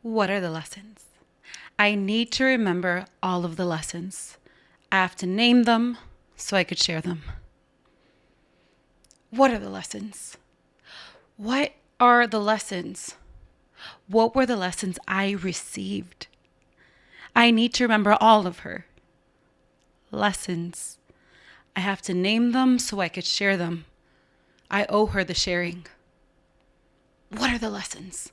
What are the lessons? I need to remember all of the lessons. I have to name them so I could share them. What are the lessons? What are the lessons? What were the lessons I received? I need to remember all of her. Lessons. I have to name them so I could share them. I owe her the sharing. What are the lessons?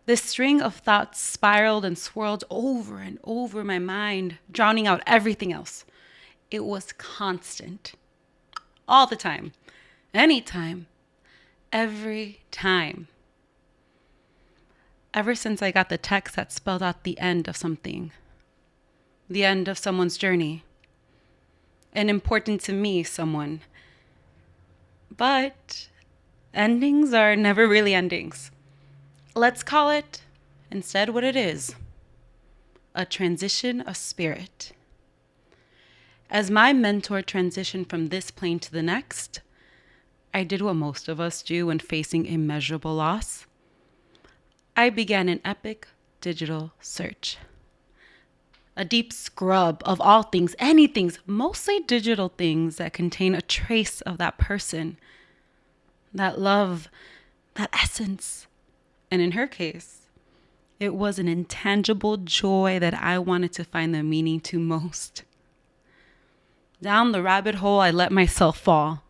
This string of thoughts spiraled and swirled over and over my mind, drowning out everything else. It was constant. All the time. Anytime. Every time. Ever since I got the text that spelled out the end of something. The end of someone's journey. An important to me someone. But endings are never really endings. Let's call it instead what it is. A transition of spirit. As my mentor transitioned from this plane to the next, I did what most of us do when facing immeasurable loss. I began an epic digital search. A deep scrub of all things, anything, mostly digital things that contain a trace of that person, that love, that essence. And in her case, it was an intangible joy that I wanted to find the meaning to most. Down the rabbit hole, I let myself fall.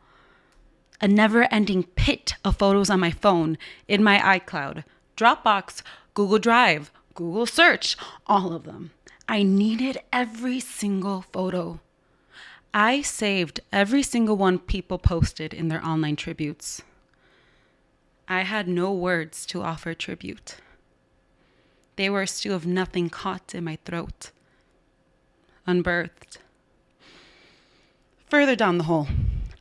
A never-ending pit of photos on my phone, in my iCloud, Dropbox, Google Drive, Google Search, all of them. I needed every single photo. I saved every single one people posted in their online tributes. I had no words to offer tribute. They were a stew of nothing caught in my throat. Unbirthed. Further down the hole,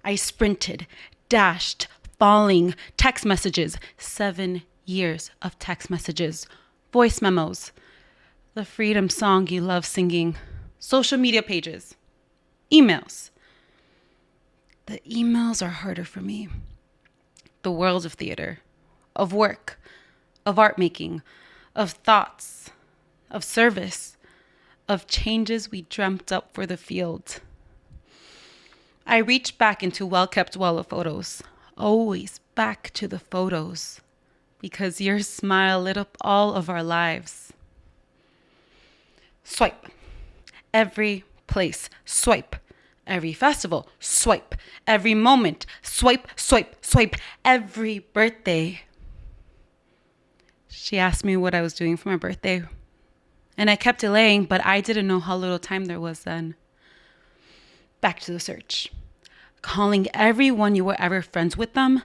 I sprinted, dashed, falling, text messages, 7 years of text messages, voice memos, the freedom song you love singing, social media pages, emails. The emails are harder for me. The world of theater, of work, of art making, of thoughts, of service, of changes we dreamt up for the field. I reached back into well-kept wall of photos, always back to the photos, because your smile lit up all of our lives. Swipe. Every place, swipe. Every festival, swipe. Every moment, swipe, swipe, swipe. Every birthday. She asked me what I was doing for my birthday, and I kept delaying, but I didn't know how little time there was then. Back to the search. Calling everyone you were ever friends with them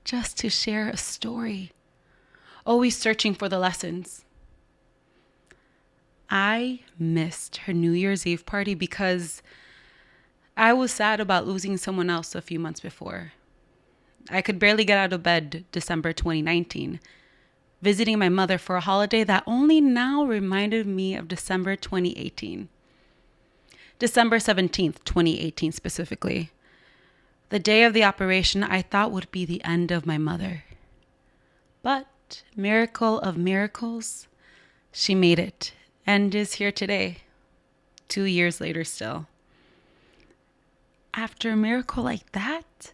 just to share a story. Always searching for the lessons. I missed her New Year's Eve party because I was sad about losing someone else a few months before. I could barely get out of bed December 2019, visiting my mother for a holiday that only now reminded me of December 2018. December 17th, 2018 specifically. The day of the operation I thought would be the end of my mother. But, miracle of miracles, she made it and is here today, 2 years later still. After a miracle like that,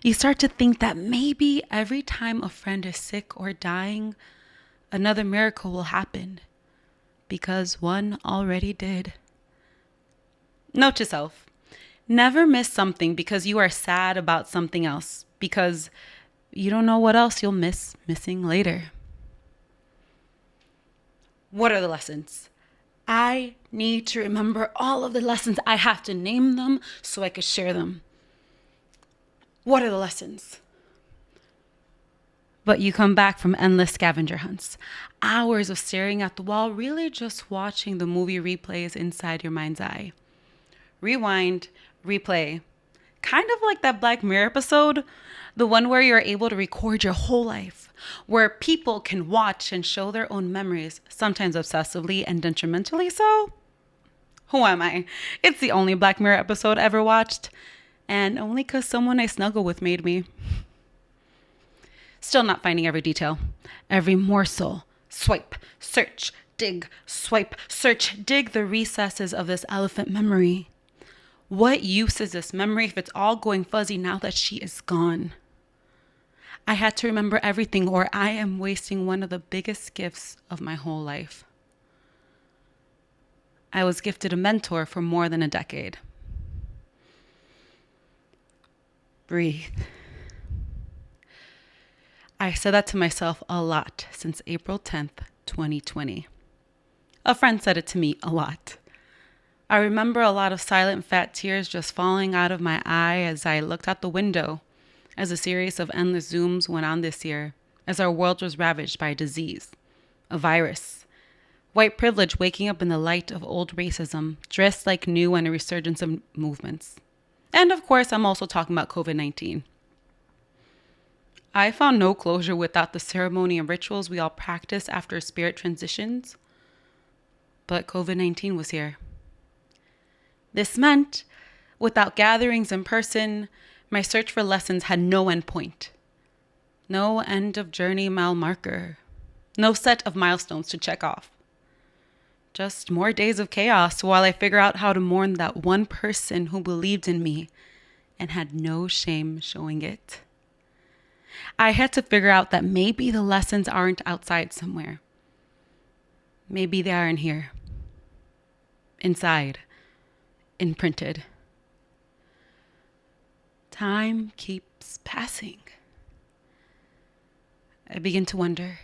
you start to think that maybe every time a friend is sick or dying, another miracle will happen, because one already did. Note to self, never miss something because you are sad about something else, because you don't know what else you'll miss missing later. What are the lessons? I need to remember all of the lessons. I have to name them so I can share them. What are the lessons? But you come back from endless scavenger hunts, hours of staring at the wall, really just watching the movie replays inside your mind's eye. Rewind, replay. Kind of like that Black Mirror episode, the one where you're able to record your whole life, where people can watch and show their own memories, sometimes obsessively and detrimentally so. Who am I? It's the only Black Mirror episode ever watched, and only because someone I snuggle with made me. Still not finding every detail, every morsel, Swipe, search, dig, swipe, search, dig the recesses of this elephant memory. What use is this memory if it's all going fuzzy now that she is gone? I had to remember everything, or I am wasting one of the biggest gifts of my whole life. I was gifted a mentor for more than a decade. Breathe. I said that to myself a lot since April 10th, 2020. A friend said it to me a lot. I remember a lot of silent fat tears just falling out of my eye as I looked out the window as a series of endless Zooms went on this year, as our world was ravaged by a disease, a virus, white privilege waking up in the light of old racism, dressed like new and a resurgence of movements. And of course, I'm also talking about COVID-19. I found no closure without the ceremony and rituals we all practice after spirit transitions. But COVID-19 was here. This meant, without gatherings in person, my search for lessons had no end point. No end of journey mile marker. No set of milestones to check off. Just more days of chaos while I figure out how to mourn that one person who believed in me and had no shame showing it. I had to figure out that maybe the lessons aren't outside somewhere. Maybe they are in here. Inside. Imprinted. Time keeps passing. I begin to wonder,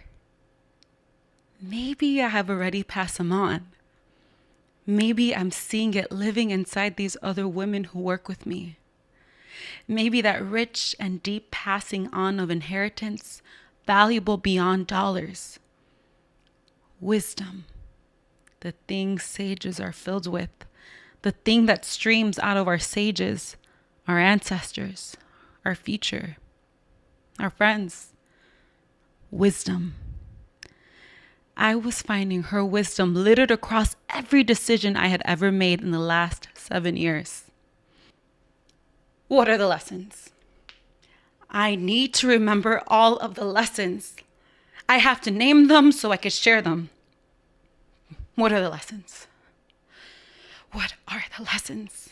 maybe I have already passed them on. Maybe I'm seeing it living inside these other women who work with me. Maybe that rich and deep passing on of inheritance, valuable beyond dollars. Wisdom, the thing sages are filled with, the thing that streams out of our sages, our ancestors, our future, our friends. Wisdom. I was finding her wisdom littered across every decision I had ever made in the last 7 years. What are the lessons? I need to remember all of the lessons. I have to name them so I could share them. What are the lessons? What are the lessons?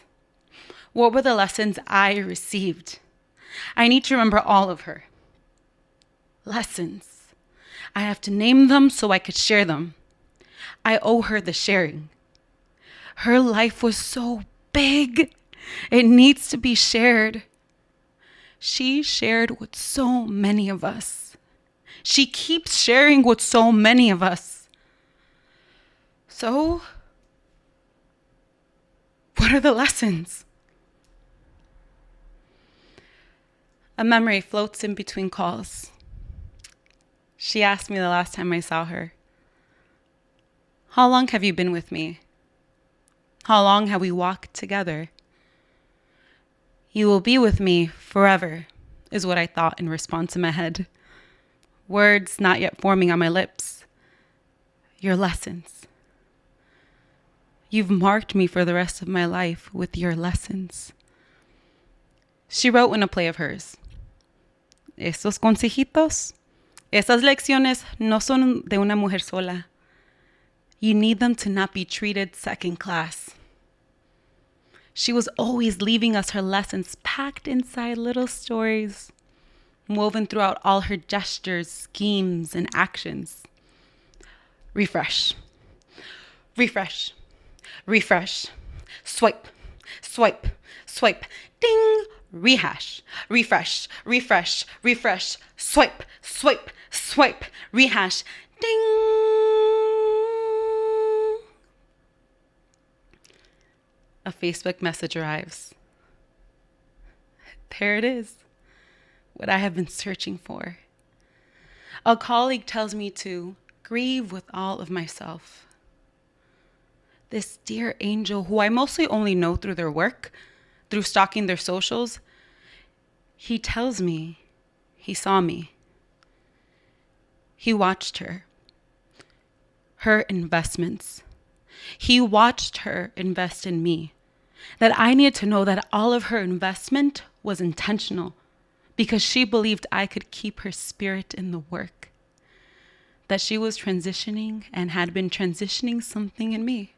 What were the lessons I received? I need to remember all of her. Lessons. I have to name them so I could share them. I owe her the sharing. Her life was so big. It needs to be shared. She shared with so many of us. She keeps sharing with so many of us. So, what are the lessons? A memory floats in between calls. She asked me the last time I saw her, "How long have you been with me? How long have we walked together?" "You will be with me forever," is what I thought in response in my head. Words not yet forming on my lips. Your lessons. You've marked me for the rest of my life with your lessons. She wrote in a play of hers, "Esos consejitos, esas lecciones no son de una mujer sola. You need them to not be treated second class." She was always leaving us her lessons packed inside little stories, woven throughout all her gestures, schemes, and actions. Refresh. Refresh. Refresh. Swipe. Swipe. Swipe. Ding. Rehash. Refresh. Refresh. Refresh. Swipe. Swipe. Swipe. Rehash. Ding. A Facebook message arrives. There it is. What I have been searching for. A colleague tells me to grieve with all of myself. This dear angel, who I mostly only know through their work, through stalking their socials, he tells me he saw me. He watched her. Her investments. He watched her invest in me. That I needed to know that all of her investment was intentional because she believed I could keep her spirit in the work. that she was transitioning and had been transitioning something in me.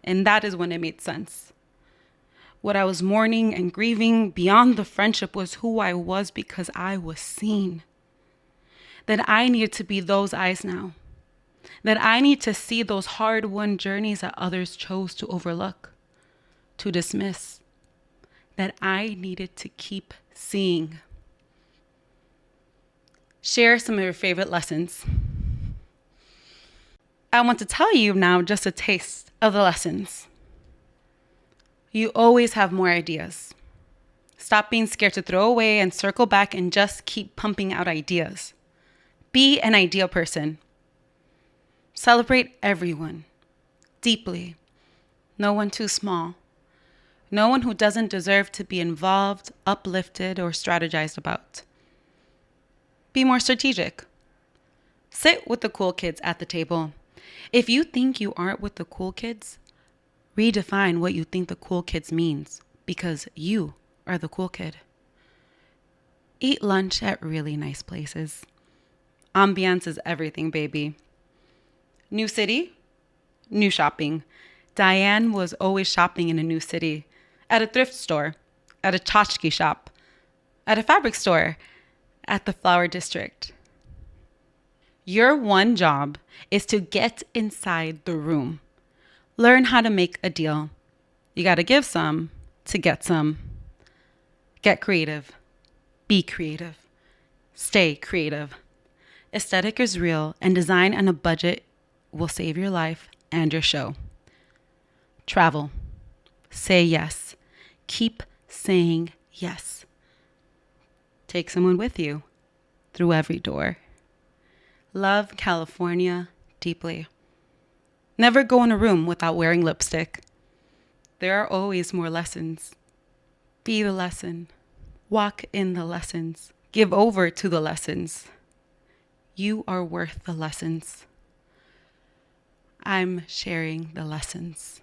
And that is when it made sense. What I was mourning and grieving beyond the friendship was who I was, because I was seen. That I needed to be those eyes now. That I need to see those hard-won journeys that others chose to overlook, to dismiss. That I needed to keep seeing. Share some of your favorite lessons. I want to tell you now just a taste of the lessons. You always have more ideas. Stop being scared to throw away and circle back and just keep pumping out ideas. Be an idea person. Celebrate everyone deeply. No one too small. No one who doesn't deserve to be involved, uplifted, or strategized about. Be more strategic. Sit with the cool kids at the table. If you think you aren't with the cool kids, redefine what you think the cool kids means, because you are the cool kid. Eat lunch at really nice places. Ambiance is everything, baby. New city, new shopping. Diane was always shopping in a new city, at a thrift store, at a tchotchke shop, at a fabric store, at the flower district. Your one job is to get inside the room. Learn how to make a deal. You got to give some to get some. Get creative. Be creative. Stay creative. Aesthetic is real, and design on a budget will save your life and your show. Travel. Say yes. Keep saying yes. Take someone with you through every door. Love California deeply. Never go in a room without wearing lipstick. There are always more lessons. Be the lesson. Walk in the lessons. Give over to the lessons. You are worth the lessons. I'm sharing the lessons.